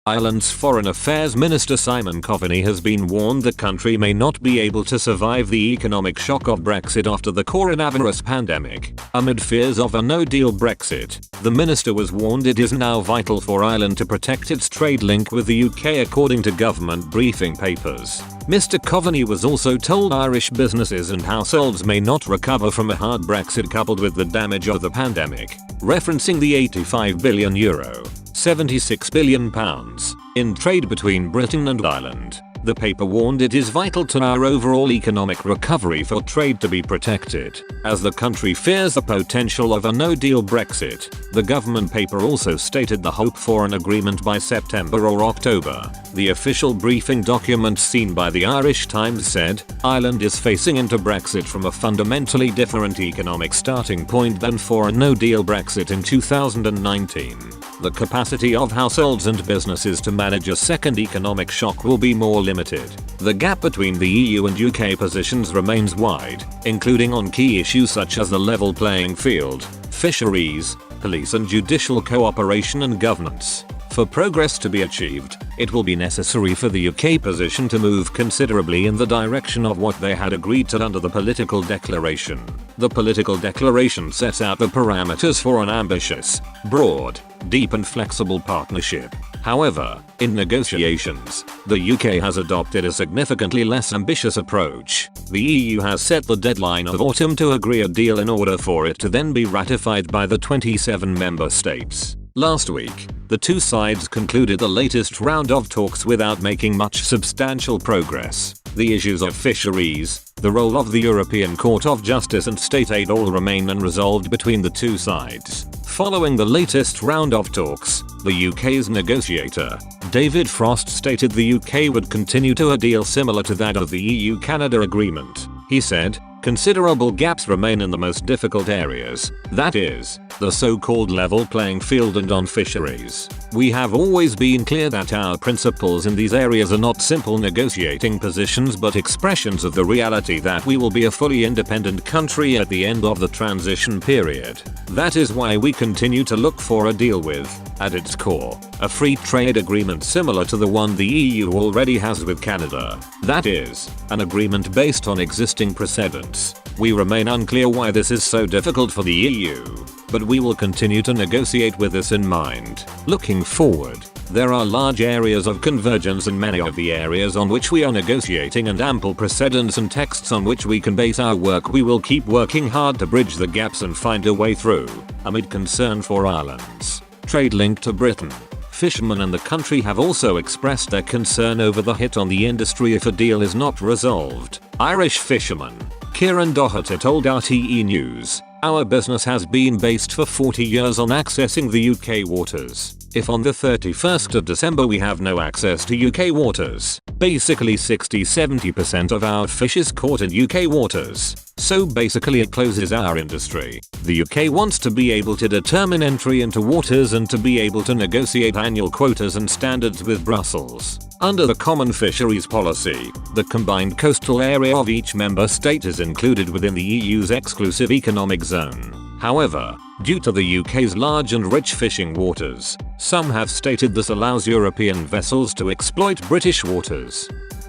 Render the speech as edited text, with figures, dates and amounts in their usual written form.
Ireland's Foreign Affairs Minister Simon Coveney has been warned the country may not be able to survive the economic shock of Brexit after the coronavirus pandemic. Amid fears of a no-deal Brexit, the minister was warned it is now vital for Ireland to protect its trade link with the UK, according to government briefing papers. Mr. Coveney was also told Irish businesses and households may not recover from a hard Brexit coupled with the damage of the pandemic, referencing the €85 billion, £76 billion in trade between Britain and Ireland. The paper warned it is vital to our overall economic recovery for trade to be protected, as the country fears the potential of a no-deal Brexit. The government paper also stated the hope for an agreement by September or October. The official briefing document seen by the Irish Times said, Ireland is facing into Brexit from a fundamentally different economic starting point than for a no-deal Brexit in 2019. The capacity of households and businesses to manage a second economic shock will be more limited. The gap between the EU and UK positions remains wide, including on key issues such as the level playing field, fisheries, police and judicial cooperation and governance. For progress to be achieved, it will be necessary for the UK position to move considerably in the direction of what they had agreed to under the political declaration. The political declaration sets out the parameters for an ambitious, broad, deep and flexible partnership. However, in negotiations, the UK has adopted a significantly less ambitious approach. The EU has set the deadline of autumn to agree a deal in order for it to then be ratified by the 27 member states. Last week, the two sides concluded the latest round of talks without making much substantial progress. The issues of fisheries, the role of the European Court of Justice and state aid all remain unresolved between the two sides. Following the latest round of talks, the UK's negotiator, David Frost, stated the UK would continue to a deal similar to that of the EU-Canada agreement. He said, considerable gaps remain in the most difficult areas, that is, the so-called level playing field and on fisheries. We have always been clear that our principles in these areas are not simple negotiating positions but expressions of the reality that we will be a fully independent country at the end of the transition period. That is why we continue to look for a deal with, at its core, a free trade agreement similar to the one the EU already has with Canada. That is, an agreement based on existing precedents. We remain unclear why this is so difficult for the EU, but we will continue to negotiate with this in mind. Looking forward, there are large areas of convergence in many of the areas on which we are negotiating and ample precedents and texts on which we can base our work. We will keep working hard to bridge the gaps and find a way through, amid concern for Ireland's trade link to Britain. Fishermen in the country have also expressed their concern over the hit on the industry if a deal is not resolved. Irish fisherman Kieran Doherty told RTE News, "Our business has been based for 40 years on accessing the UK waters. If on the 31st of December we have no access to UK waters, basically 60-70% of our fish is caught in UK waters. So basically it closes our industry. The UK wants to be able to determine entry into waters and to be able to negotiate annual quotas and standards with Brussels. Under the Common Fisheries Policy, the combined coastal area of each member state is included within the EU's exclusive economic zone. However, due to the UK's large and rich fishing waters, some have stated this allows European vessels to exploit British waters.